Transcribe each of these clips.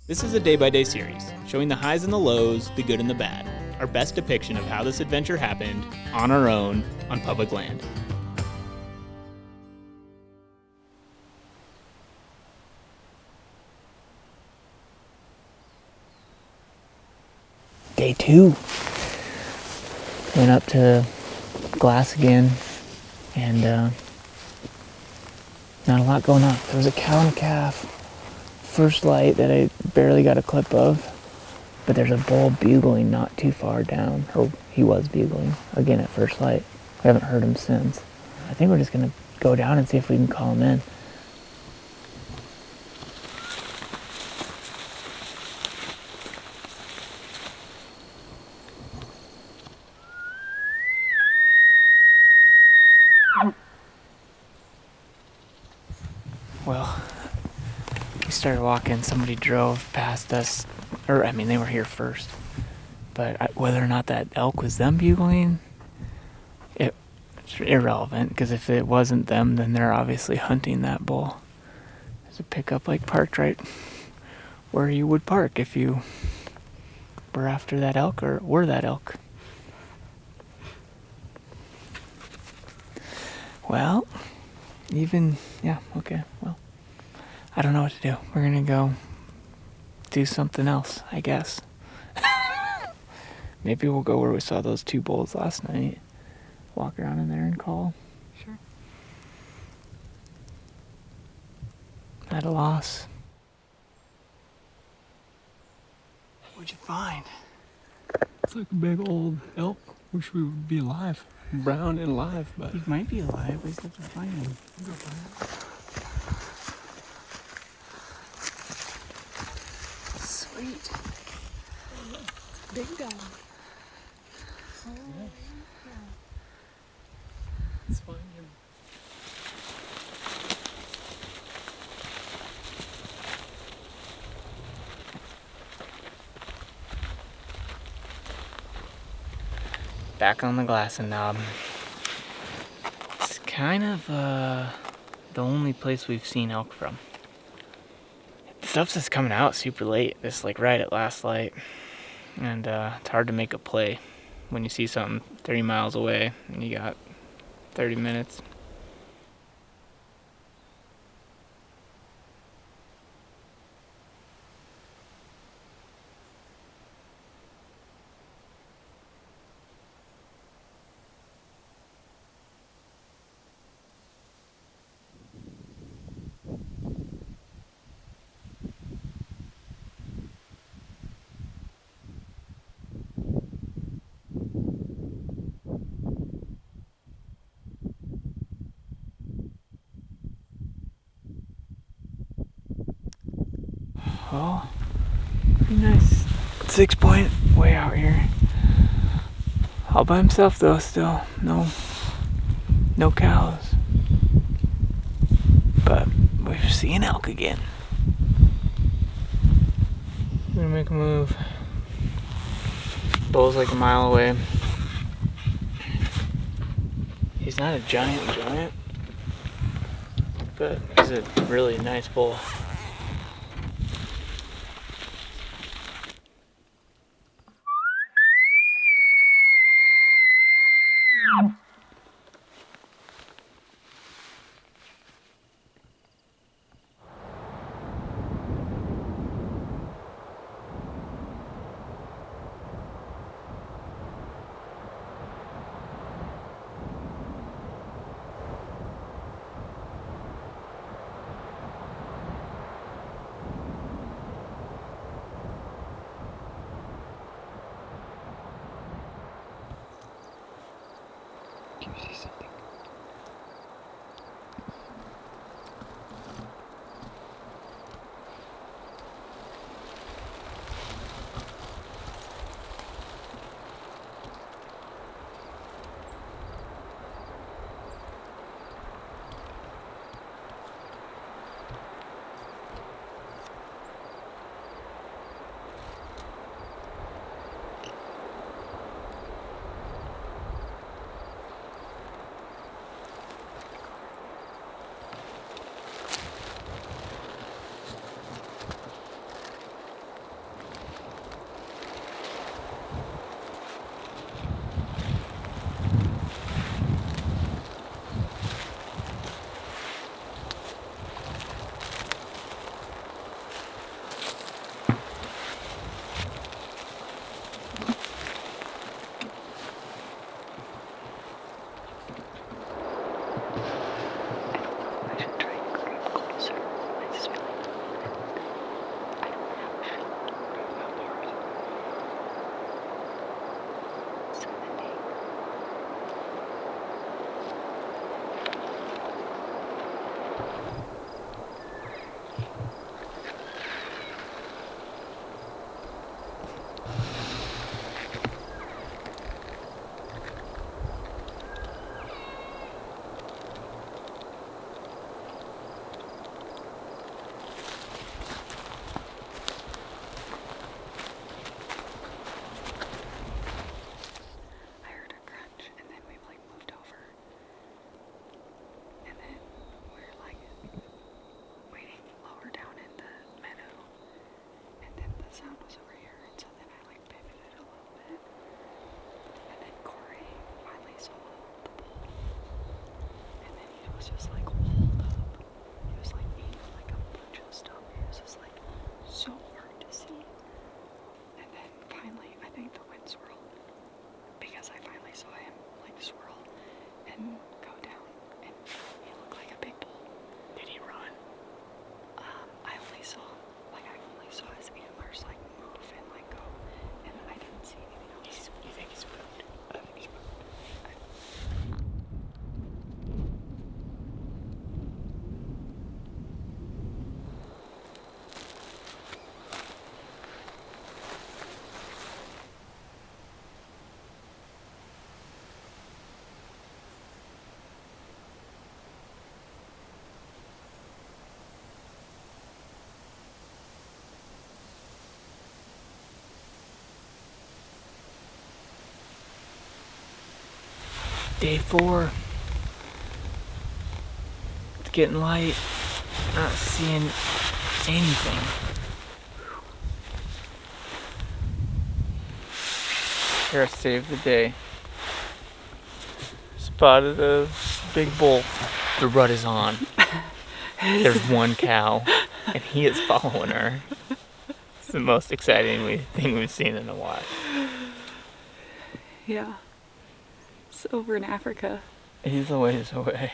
This is a day-by-day series, showing the highs and the lows, the good and the bad. Our best depiction of how this adventure happened, on our own, on public land. Day 2. Went up to glass again, and not a lot going on. There was a cow and a calf. First light that I barely got a clip of, but there's a bull bugling not too far down, or he was bugling again at first light. We haven't heard him since. I think we're just gonna go down and see if we can call him in. Well, we started walking, somebody drove past us, they were here first. But whether or not that elk was them bugling, it's irrelevant, because if it wasn't them, then they're obviously hunting that bull. There's a pickup like parked right where you would park if you were after that elk or were that elk. Well, I don't know what to do. We're gonna go do something else, I guess. Maybe we'll go where we saw those two bulls last night. Walk around in there and call. Sure. At a loss. What'd you find? It's like a big old elk. Wish we would be alive. Brown and alive, but He might be alive. We just have to find him. we'll go find Sweet. Big dog. Oh, it. Let's find him. Back on the glass and knob. It's kind of the only place we've seen elk from. Stuff's just coming out super late, just like right at last light. And it's hard to make a play when you see something 30 miles away and you got 30 minutes. Oh, pretty nice 6-point way out here. All by himself though, still. No cows. But we're seeing elk again. We're gonna make a move. Bull's like a mile away. He's not a giant, but he's a really nice bull. Do you see something? sound was over here, and so then I like pivoted a little bit. And then Corey finally saw the bull. And then he was just like walled up. He was like eating like a bunch of stuff. It was just like so hard to see. And then finally, I think the wind swirled because I finally saw him like swirl and go down, and he looked like a big bull. Did he run? I only saw his antlers like move and like go, and I didn't see anything else. You think he's moved? I think he's moved. Day 4. It's getting light. Not seeing anything. Here, saved the day. Spotted a big bull. The rut is on. There's one cow, and he is following her. It's the most exciting thing we've seen in a while. Yeah. It's over in Africa. He's a ways away.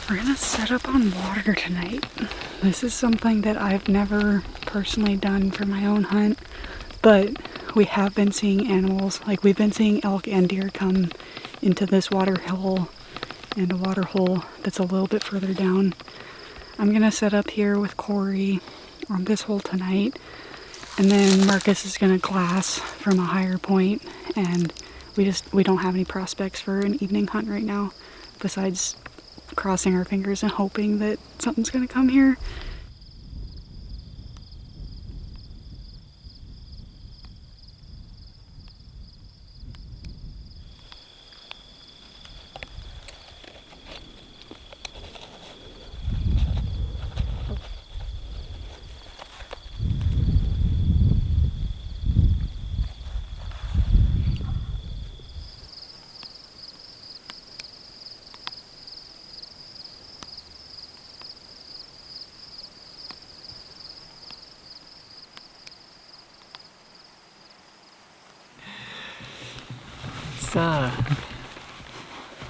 We're gonna set up on water tonight. This is something that I've never personally done for my own hunt, but we have been seeing animals, like we've been seeing elk and deer come into this water hole and a water hole that's a little bit further down. I'm gonna set up here with Corey on this hole tonight, and then Marcus is gonna glass from a higher point, and we don't have any prospects for an evening hunt right now besides crossing our fingers and hoping that something's gonna come here.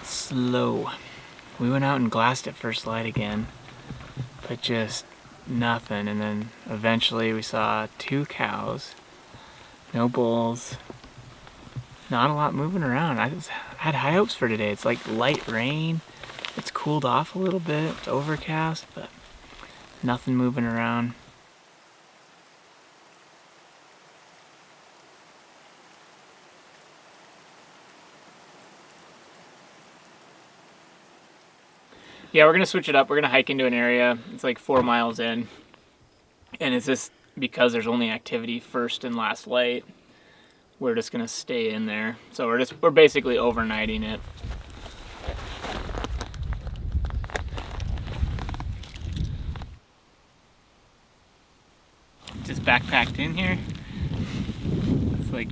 Slow. We went out and glassed at first light again. but just nothing. And then eventually we saw 2 cows, no bulls, not a lot moving around. I had high hopes for today. It's like light rain. It's cooled off a little bit. It's overcast, but nothing moving around. Yeah, we're gonna switch it up. We're gonna hike into an area. It's like 4 miles in, and it's just because there's only activity first and last light. We're just gonna stay in there. So we're basically overnighting it. Just backpacked in here. It's like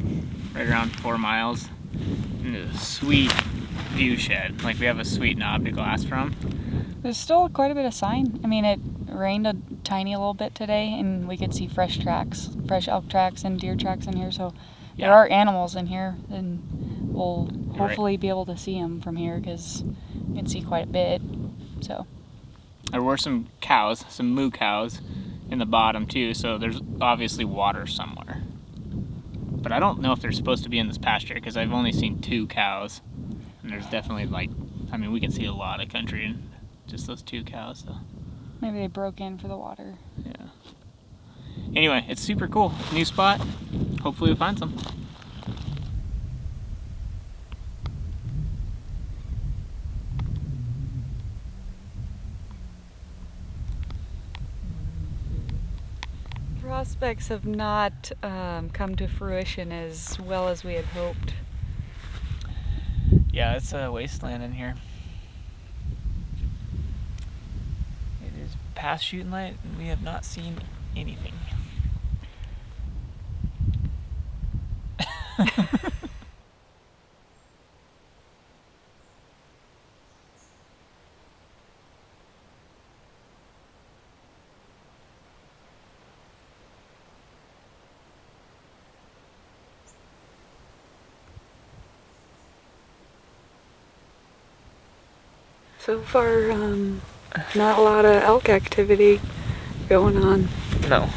right around 4 miles. And there's a sweet view shed. Like we have a sweet knob to glass from. There's still quite a bit of sign. I mean, it rained a tiny little bit today, and we could see fresh elk tracks and deer tracks in here. So Yeah. there are animals in here, and we'll You're hopefully be able to see them from here because you can see quite a bit. So There were some cows, some moo cows in the bottom too, so there's obviously water somewhere. But I don't know if they're supposed to be in this pasture because I've only seen 2 cows. And there's definitely we can see a lot of country in just those 2 cows. So. maybe they broke in for the water. Yeah. Anyway, it's super cool. New spot. Hopefully we'll find some. Prospects have not come to fruition as well as we had hoped. Yeah, it's a wasteland in here. It is past shooting light and we have not seen anything. So far, not a lot of elk activity going on. No.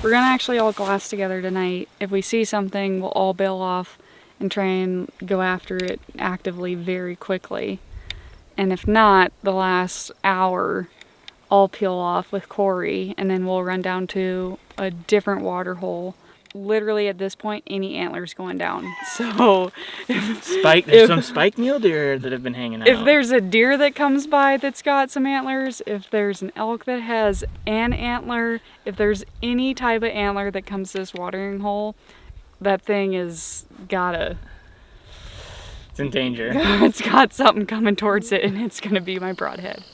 We're gonna actually all glass together tonight. If we see something, we'll all bail off and try and go after it actively very quickly. And if not, the last hour, I'll peel off with Corey and then we'll run down to a different water hole. Literally at this point, any antlers going down. So There's some spike mule deer that have been hanging out. if there's a deer that comes by that's got some antlers, if there's an elk that has an antler, if there's any type of antler that comes to this watering hole, that thing is gotta... It's in danger. It's got something coming towards it and it's gonna be my broadhead.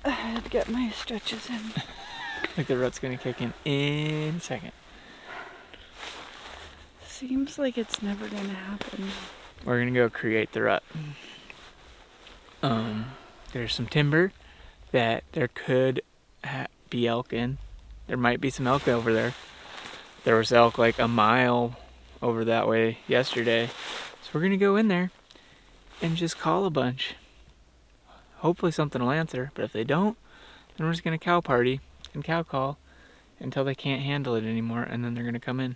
I had to get my stretches in. I think the rut's gonna kick in a second. Seems like it's never gonna happen. We're gonna go create the rut. There's some timber that there could be elk in. There might be some elk over there. There was elk like a mile over that way yesterday. So we're gonna go in there and just call a bunch. Hopefully something will answer, but if they don't, then we're just gonna cow party and cow call until they can't handle it anymore, and then they're gonna come in.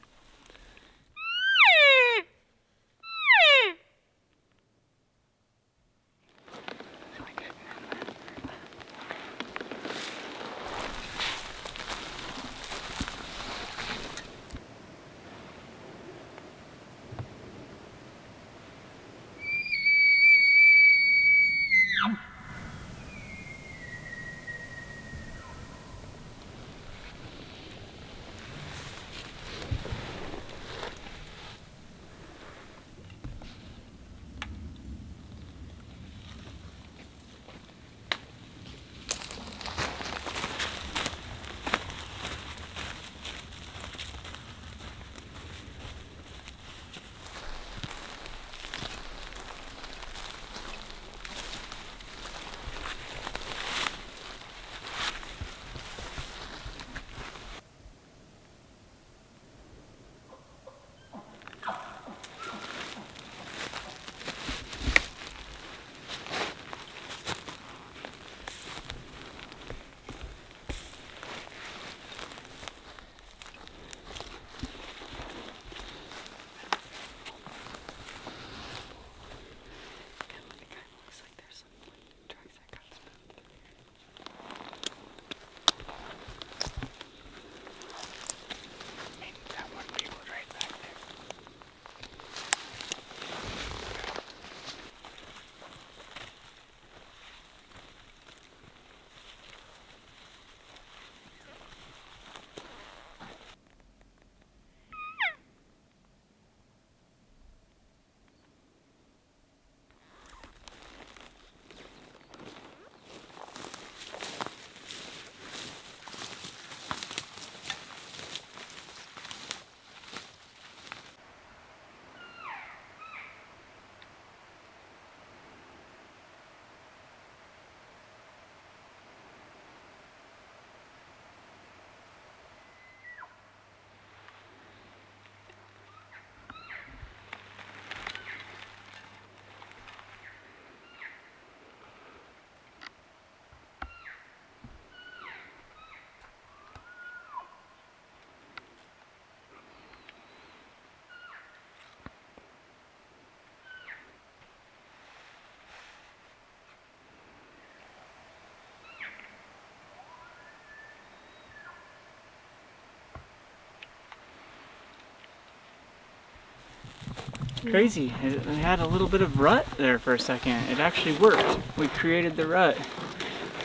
Crazy. It had a little bit of rut there for a second. It actually worked. We created the rut.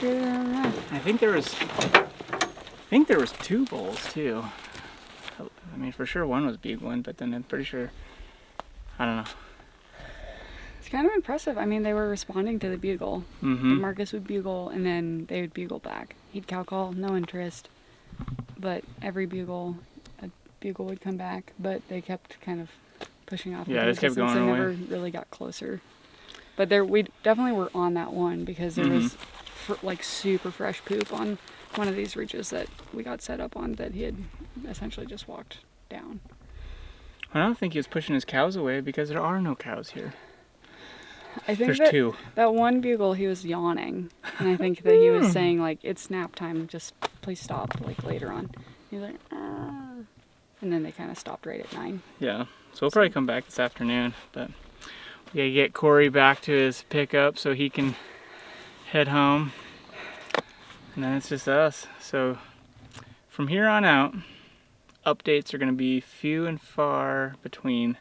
I think there was 2 bulls too. I mean, for sure one was bugling, but then I'm pretty sure, I don't know. It's kind of impressive. I mean, they were responding to the bugle. Mm-hmm. Marcus would bugle, and then they would bugle back. He'd cow call, no interest. But every bugle, a bugle would come back. But they kept kind of pushing off. Yeah, into just kept the distance. going They away. never really got closer. But we definitely were on that one because there was like super fresh poop on one of these ridges that we got set up on that he had essentially just walked down. I don't think he was pushing his cows away because there are no cows here. I think There's 2. that one bugle, he was yawning, and I think that he was saying like, "It's nap time. Just please stop." Like later on, he was like, "Ah," and then they kind of stopped right at 9. Yeah, so we'll probably come back this afternoon, but we gotta get Corey back to his pickup so he can head home, and then it's just us. So from here on out, updates are gonna be few and far between.